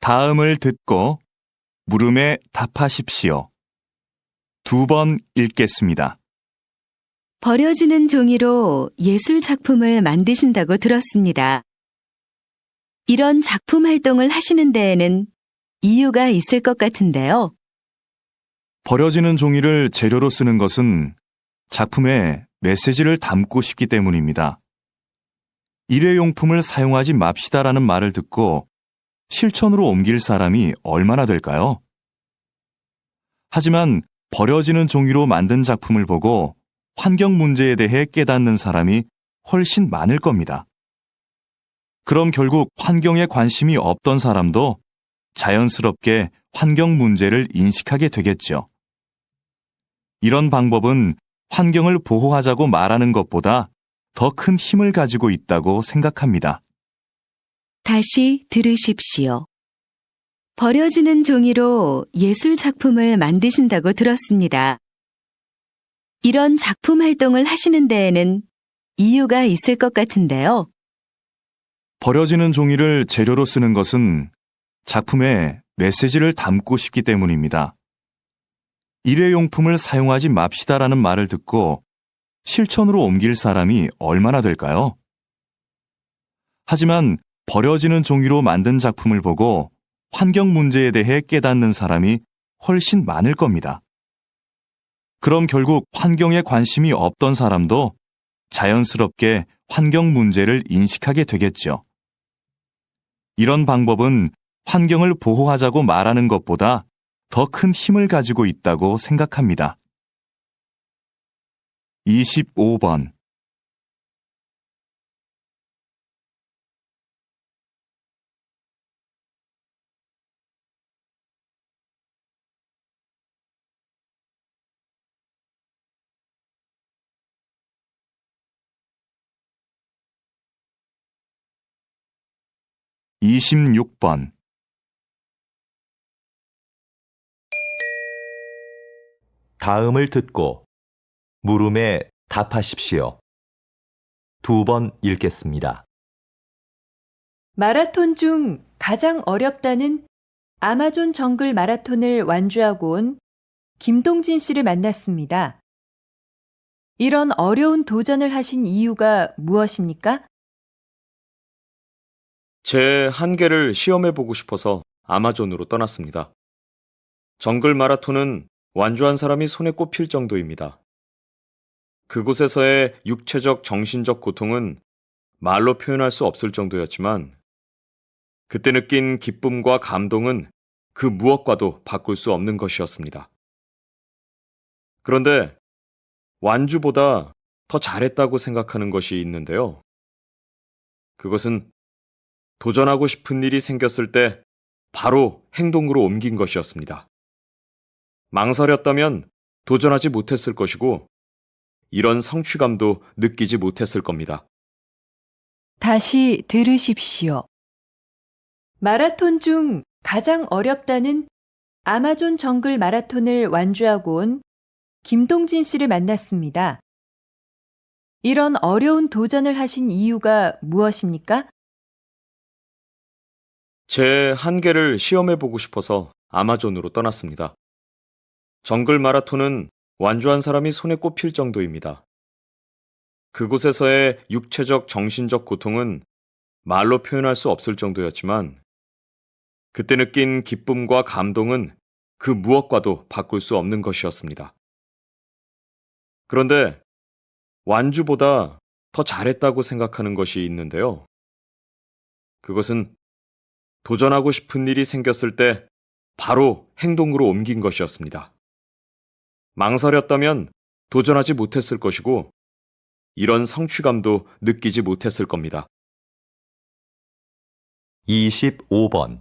다음을 듣고 물음에 답하십시오. 2번 읽겠습니다. 버려지는 종이로 예술 작품을 만드신다고 들었습니다. 이런 작품 활동을 하시는 데에는 이유가 있을 것 같은데요. 버려지는 종이를 재료로 쓰는 것은 작품에 메시지를 담고 싶기 때문입니다. 일회용품을 사용하지 맙시다라는 말을 듣고 실천으로 옮길 사람이 얼마나 될까요? 하지만 버려지는 종이로 만든 작품을 보고 환경 문제에 대해 깨닫는 사람이 훨씬 많을 겁니다. 그럼 결국 환경에 관심이 없던 사람도 자연스럽게 환경 문제를 인식하게 되겠죠. 이런 방법은 환경을 보호하자고 말하는 것보다 더 큰 힘을 가지고 있다고 생각합니다. 다시 들으십시오. 버려지는 종이로 예술 작품을 만드신다고 들었습니다. 이런 작품 활동을 하시는 데에는 이유가 있을 것 같은데요. 버려지는 종이를 재료로 쓰는 것은 작품에 메시지를 담고 싶기 때문입니다. 일회용품을 사용하지 맙시다라는 말을 듣고 실천으로 옮길 사람이 얼마나 될까요? 하지만 버려지는 종이로 만든 작품을 보고 환경 문제에 대해 깨닫는 사람이 훨씬 많을 겁니다. 그럼 결국 환경에 관심이 없던 사람도 자연스럽게 환경 문제를 인식하게 되겠죠. 이런 방법은 환경을 보호하자고 말하는 것보다 더 큰 힘을 가지고 있다고 생각합니다. 25번. (26번) 다음을 듣고 물음에 답하십시오. 2번 읽겠습니다. 마라톤 중 가장 어렵다는 아마존 정글 마라톤을 완주하고 온 김동진 씨를 만났습니다. 이런 어려운 도전을 하신 이유가 무엇입니까? 제 한계를 시험해보고 싶어서 아마존으로 떠났습니다. 정글 마라톤은 완주한 사람이 손에 꼽힐 정도입니다. 그곳에서의 육체적, 정신적 고통은 말로 표현할 수 없을 정도였지만 그때 느낀 기쁨과 감동은 그 무엇과도 바꿀 수 없는 것이었습니다. 그런데 완주보다 더 잘했다고 생각하는 것이 있는데요. 그것은 도전하고 싶은 일이 생겼을 때 바로 행동으로 옮긴 것이었습니다. 망설였다면 도전하지 못했을 것이고 이런 성취감도 느끼지 못했을 겁니다. 다시 들으십시오. 마라톤 중 가장 어렵다는 아마존 정글 마라톤을 완주하고 온 김동진 씨를 만났습니다. 이런 어려운 도전을 하신 이유가 무엇입니까? 제 한계를 시험해보고 싶어서 아마존으로 떠났습니다. 정글 마라톤은 완주한 사람이 손에 꼽힐 정도입니다. 그곳에서의 육체적, 정신적 고통은 말로 표현할 수 없을 정도였지만 그때 느낀 기쁨과 감동은 그 무엇과도 바꿀 수 없는 것이었습니다. 그런데 완주보다 더 잘했다고 생각하는 것이 있는데요. 그것은 도전하고 싶은 일이 생겼을 때 바로 행동으로 옮긴 것이었습니다. 망설였다면 도전하지 못했을 것이고 이런 성취감도 느끼지 못했을 겁니다. 25번.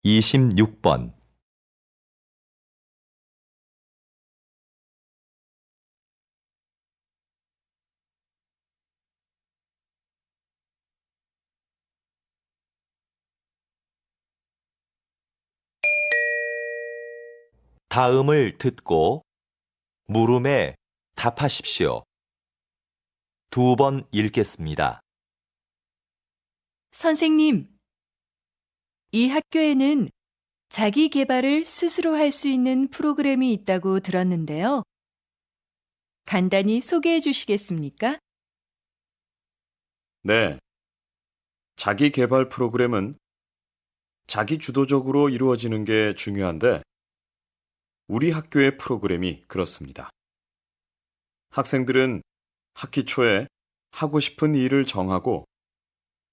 (26번) 다음을 듣고 물음에 답하십시오. 2번 읽겠습니다. 선생님, 이 학교에는 자기 개발을 스스로 할 수 있는 프로그램이 있다고 들었는데요. 간단히 소개해 주시겠습니까? 네. 자기 개발 프로그램은 자기 주도적으로 이루어지는 게 중요한데, 우리 학교의 프로그램이 그렇습니다. 학생들은 학기 초에 하고 싶은 일을 정하고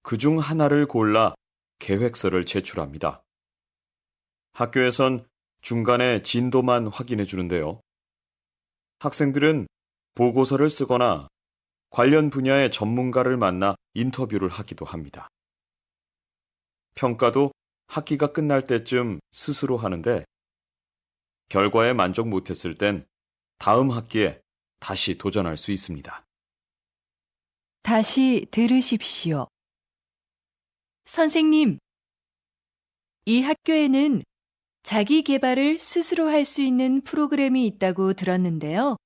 그중 하나를 골라 계획서를 제출합니다. 학교에선 중간에 진도만 확인해 주는데요. 학생들은 보고서를 쓰거나 관련 분야의 전문가를 만나 인터뷰를 하기도 합니다. 평가도 학기가 끝날 때쯤 스스로 하는데, 결과에 만족 못했을 땐 다음 학기에 다시 도전할 수 있습니다. 다시 들으십시오. 선생님, 이 학교에는 자기 개발을 스스로 할 수 있는 프로그램이 있다고 들었는데요.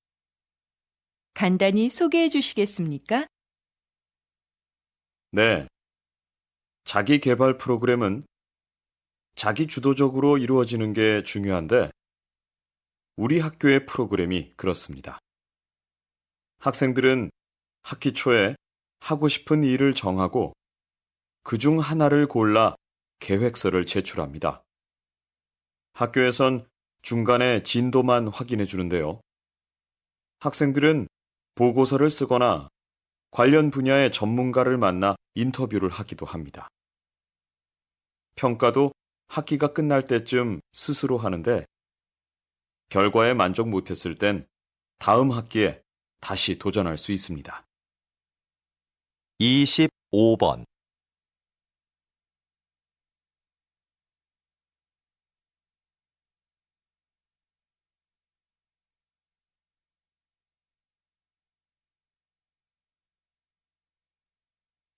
간단히 소개해 주시겠습니까? 네. 자기 개발 프로그램은 자기 주도적으로 이루어지는 게 중요한데, 우리 학교의 프로그램이 그렇습니다. 학생들은 학기 초에 하고 싶은 일을 정하고 그중 하나를 골라 계획서를 제출합니다. 학교에선 중간에 진도만 확인해 주는데요. 학생들은 보고서를 쓰거나 관련 분야의 전문가를 만나 인터뷰를 하기도 합니다. 평가도 학기가 끝날 때쯤 스스로 하는데, 결과에 만족 못했을 땐 다음 학기에 다시 도전할 수 있습니다. 25번.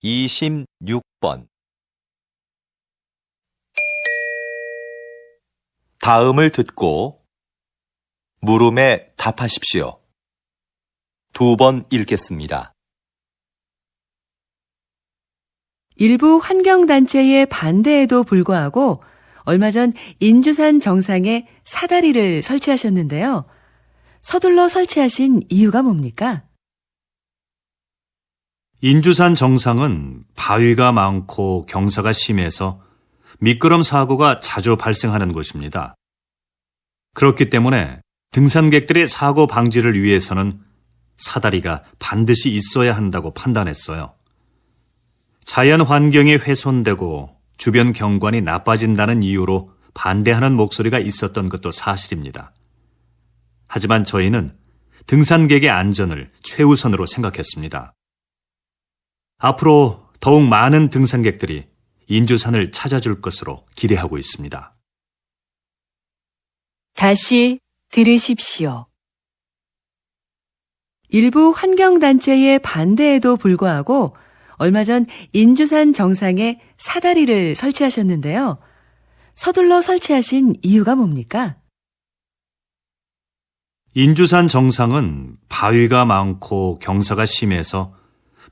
(26번) 다음을 듣고 물음에 답하십시오. 2번 읽겠습니다. 일부 환경단체의 반대에도 불구하고 얼마 전 인주산 정상에 사다리를 설치하셨는데요. 서둘러 설치하신 이유가 뭡니까? 인주산 정상은 바위가 많고 경사가 심해서 미끄럼 사고가 자주 발생하는 곳입니다. 그렇기 때문에 등산객들의 사고 방지를 위해서는 사다리가 반드시 있어야 한다고 판단했어요. 자연 환경이 훼손되고 주변 경관이 나빠진다는 이유로 반대하는 목소리가 있었던 것도 사실입니다. 하지만 저희는 등산객의 안전을 최우선으로 생각했습니다. 앞으로 더욱 많은 등산객들이 인주산을 찾아줄 것으로 기대하고 있습니다. 다시 들으십시오. 일부 환경단체의 반대에도 불구하고 얼마 전 인주산 정상에 사다리를 설치하셨는데요. 서둘러 설치하신 이유가 뭡니까? 인주산 정상은 바위가 많고 경사가 심해서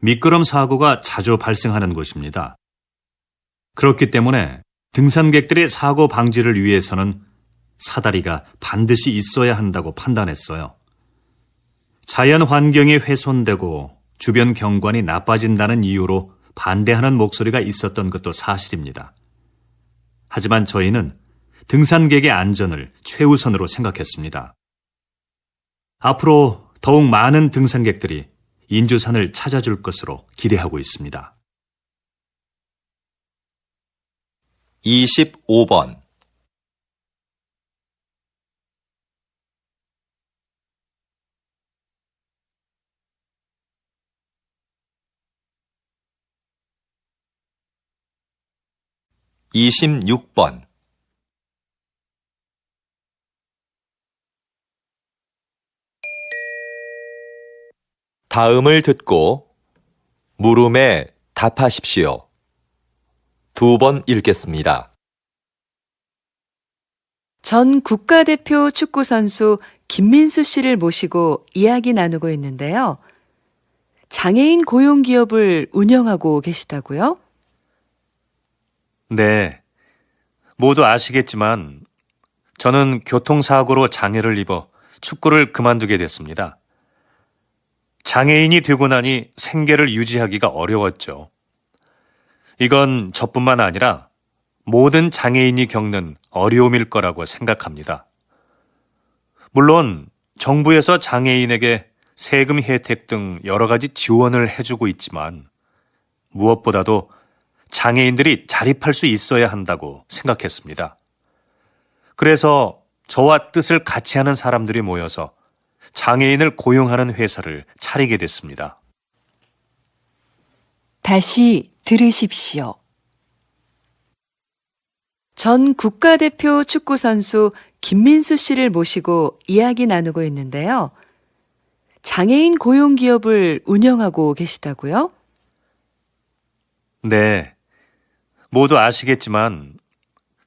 미끄럼 사고가 자주 발생하는 곳입니다. 그렇기 때문에 등산객들의 사고 방지를 위해서는 사다리가 반드시 있어야 한다고 판단했어요. 자연 환경이 훼손되고 주변 경관이 나빠진다는 이유로 반대하는 목소리가 있었던 것도 사실입니다. 하지만 저희는 등산객의 안전을 최우선으로 생각했습니다. 앞으로 더욱 많은 등산객들이 인주산을 찾아줄 것으로 기대하고 있습니다. 25번. (26번) 다음을 듣고 물음에 답하십시오. 2번 읽겠습니다. 전 국가대표 축구선수 김민수 씨를 모시고 이야기 나누고 있는데요. 장애인 고용 기업을 운영하고 계시다고요? 네. 모두 아시겠지만 저는 교통사고로 장애를 입어 축구를 그만두게 됐습니다. 장애인이 되고 나니 생계를 유지하기가 어려웠죠. 이건 저뿐만 아니라 모든 장애인이 겪는 어려움일 거라고 생각합니다. 물론 정부에서 장애인에게 세금 혜택 등 여러 가지 지원을 해주고 있지만 무엇보다도 장애인들이 자립할 수 있어야 한다고 생각했습니다. 그래서 저와 뜻을 같이 하는 사람들이 모여서 장애인을 고용하는 회사를 차리게 됐습니다. 다시 들으십시오. 전 국가대표 축구선수 김민수 씨를 모시고 이야기 나누고 있는데요. 장애인 고용 기업을 운영하고 계시다고요? 네. 모두 아시겠지만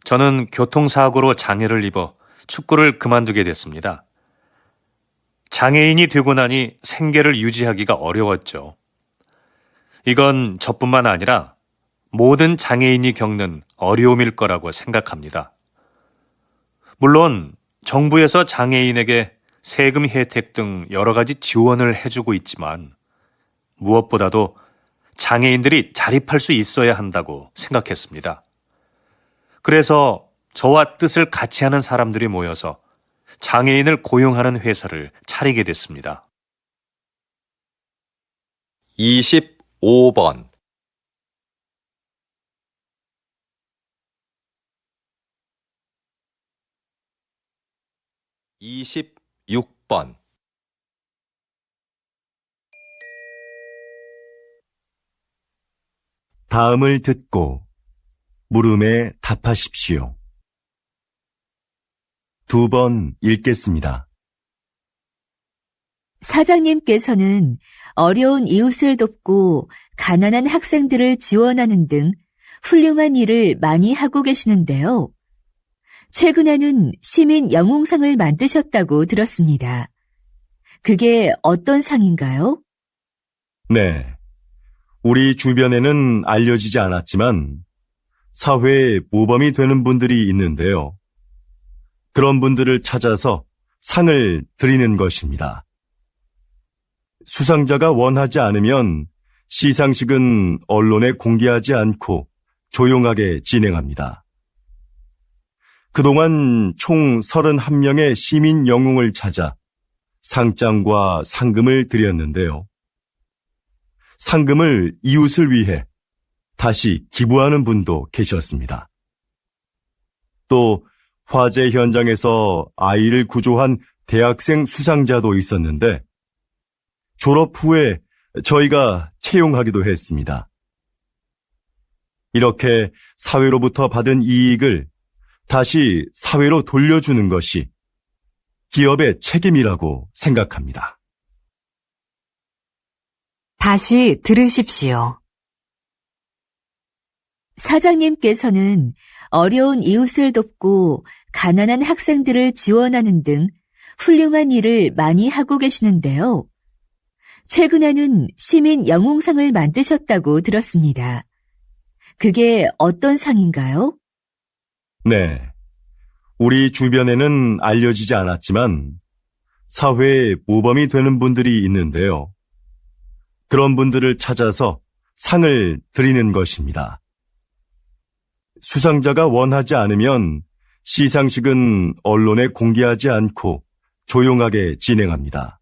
저는 교통사고로 장애를 입어 축구를 그만두게 됐습니다. 장애인이 되고 나니 생계를 유지하기가 어려웠죠. 이건 저뿐만 아니라 모든 장애인이 겪는 어려움일 거라고 생각합니다. 물론 정부에서 장애인에게 세금 혜택 등 여러 가지 지원을 해주고 있지만 무엇보다도 장애인들이 자립할 수 있어야 한다고 생각했습니다. 그래서 저와 뜻을 같이 하는 사람들이 모여서 장애인을 고용하는 회사를 차리게 됐습니다. 25번 26번 다음을 듣고 물음에 답하십시오. 2번 읽겠습니다. 사장님께서는 어려운 이웃을 돕고 가난한 학생들을 지원하는 등 훌륭한 일을 많이 하고 계시는데요. 최근에는 시민 영웅상을 만드셨다고 들었습니다. 그게 어떤 상인가요? 네. 우리 주변에는 알려지지 않았지만 사회에 모범이 되는 분들이 있는데요. 그런 분들을 찾아서 상을 드리는 것입니다. 수상자가 원하지 않으면 시상식은 언론에 공개하지 않고 조용하게 진행합니다. 그동안 총 31명의 시민 영웅을 찾아 상장과 상금을 드렸는데요. 상금을 이웃을 위해 다시 기부하는 분도 계셨습니다. 또 화재 현장에서 아이를 구조한 대학생 수상자도 있었는데 졸업 후에 저희가 채용하기도 했습니다. 이렇게 사회로부터 받은 이익을 다시 사회로 돌려주는 것이 기업의 책임이라고 생각합니다. 다시 들으십시오. 사장님께서는 어려운 이웃을 돕고 가난한 학생들을 지원하는 등 훌륭한 일을 많이 하고 계시는데요. 최근에는 시민 영웅상을 만드셨다고 들었습니다. 그게 어떤 상인가요? 네. 우리 주변에는 알려지지 않았지만 사회에 모범이 되는 분들이 있는데요. 그런 분들을 찾아서 상을 드리는 것입니다. 수상자가 원하지 않으면 시상식은 언론에 공개하지 않고 조용하게 진행합니다.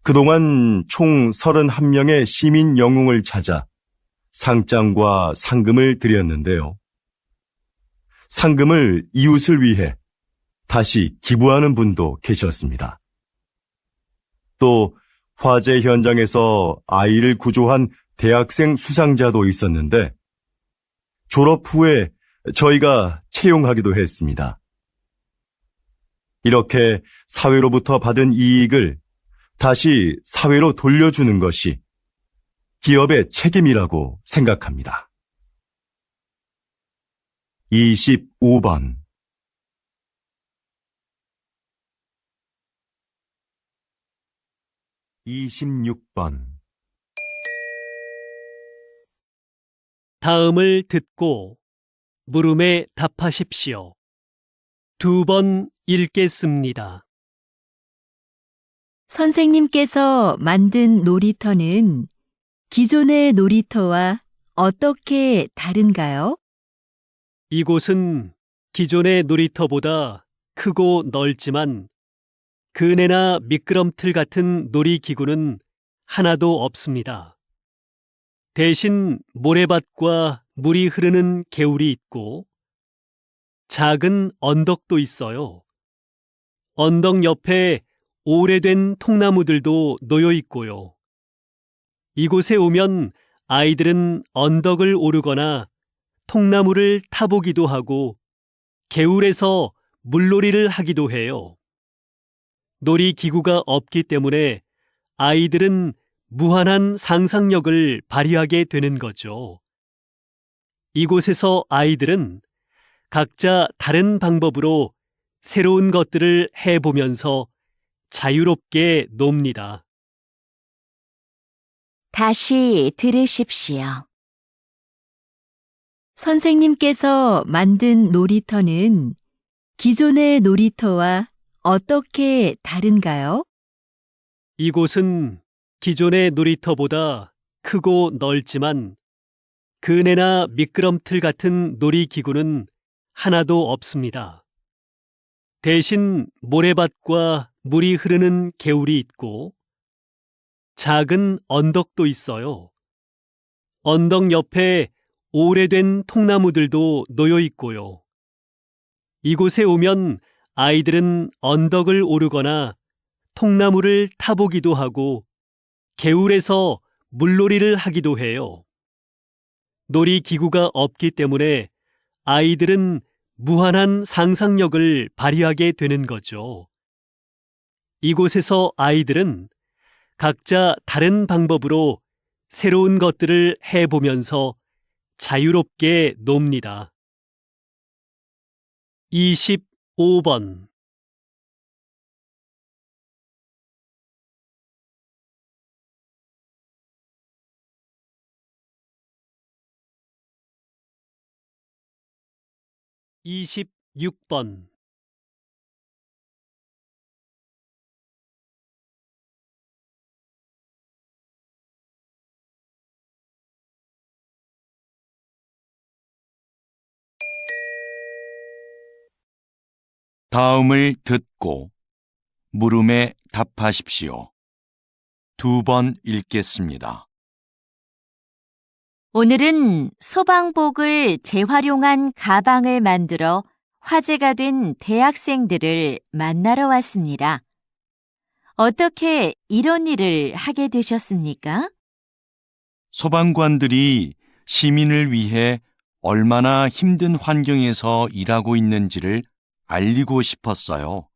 그동안 총 31명의 시민 영웅을 찾아 상장과 상금을 드렸는데요. 상금을 이웃을 위해 다시 기부하는 분도 계셨습니다. 또 화재 현장에서 아이를 구조한 대학생 수상자도 있었는데 졸업 후에 저희가 채용하기도 했습니다. 이렇게 사회로부터 받은 이익을 다시 사회로 돌려주는 것이 기업의 책임이라고 생각합니다. 25번 26번. 다음을 듣고 물음에 답하십시오. 2번 읽겠습니다. 선생님께서 만든 놀이터는 기존의 놀이터와 어떻게 다른가요? 이곳은 기존의 놀이터보다 크고 넓지만 그네나 미끄럼틀 같은 놀이기구는 하나도 없습니다. 대신 모래밭과 물이 흐르는 개울이 있고 작은 언덕도 있어요. 언덕 옆에 오래된 통나무들도 놓여 있고요. 이곳에 오면 아이들은 언덕을 오르거나 통나무를 타보기도 하고 개울에서 물놀이를 하기도 해요. 놀이기구가 없기 때문에 아이들은 무한한 상상력을 발휘하게 되는 거죠. 이곳에서 아이들은 각자 다른 방법으로 새로운 것들을 해보면서 자유롭게 놉니다. 다시 들으십시오. 선생님께서 만든 놀이터는 기존의 놀이터와 어떻게 다른가요? 이곳은 기존의 놀이터보다 크고 넓지만 그네나 미끄럼틀 같은 놀이기구는 하나도 없습니다. 대신 모래밭과 물이 흐르는 개울이 있고 작은 언덕도 있어요. 언덕 옆에 오래된 통나무들도 놓여 있고요. 이곳에 오면 아이들은 언덕을 오르거나 통나무를 타보기도 하고 개울에서 물놀이를 하기도 해요. 놀이기구가 없기 때문에 아이들은 무한한 상상력을 발휘하게 되는 거죠. 이곳에서 아이들은 각자 다른 방법으로 새로운 것들을 해보면서 자유롭게 놉니다. 25번. (26번) 다음을 듣고 물음에 답하십시오. 2번 읽겠습니다. 오늘은 소방복을 재활용한 가방을 만들어 화제가 된 대학생들을 만나러 왔습니다. 어떻게 이런 일을 하게 되셨습니까? 소방관들이 시민을 위해 얼마나 힘든 환경에서 일하고 있는지를 알리고 싶었어요.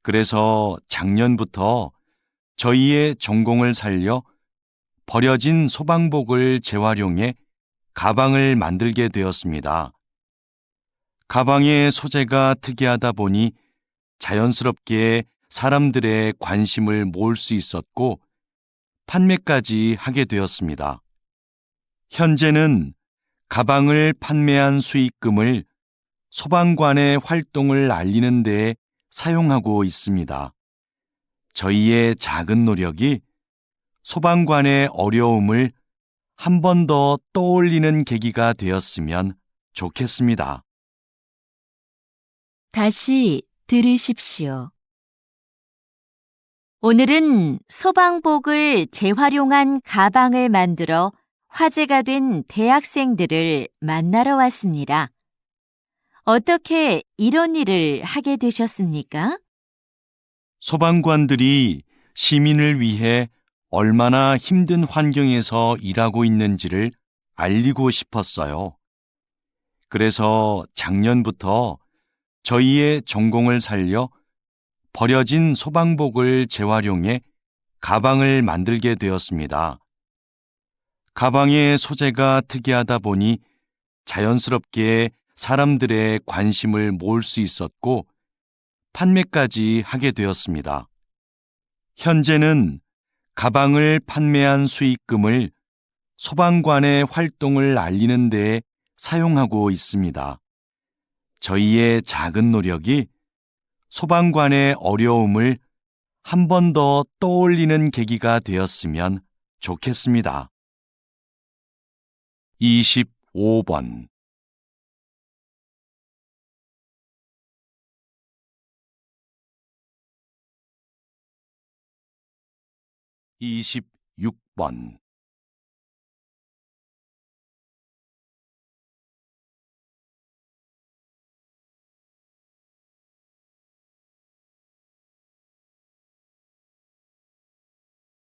그래서 작년부터 저희의 전공을 살려 버려진 소방복을 재활용해 가방을 만들게 되었습니다. 가방의 소재가 특이하다 보니 자연스럽게 사람들의 관심을 모을 수 있었고 판매까지 하게 되었습니다. 현재는 가방을 판매한 수익금을 소방관의 활동을 알리는 데 사용하고 있습니다. 저희의 작은 노력이 소방관의 어려움을 한 번 더 떠올리는 계기가 되었으면 좋겠습니다. 다시 들으십시오. 오늘은 소방복을 재활용한 가방을 만들어 화제가 된 대학생들을 만나러 왔습니다. 어떻게 이런 일을 하게 되셨습니까? 소방관들이 시민을 위해 얼마나 힘든 환경에서 일하고 있는지를 알리고 싶었어요. 그래서 작년부터 저희의 전공을 살려 버려진 소방복을 재활용해 가방을 만들게 되었습니다. 가방의 소재가 특이하다 보니 자연스럽게 사람들의 관심을 모을 수 있었고 판매까지 하게 되었습니다. 현재는 가방을 판매한 수익금을 소방관의 활동을 알리는 데 사용하고 있습니다. 저희의 작은 노력이 소방관의 어려움을 한 번 더 떠올리는 계기가 되었으면 좋겠습니다. 25번 26번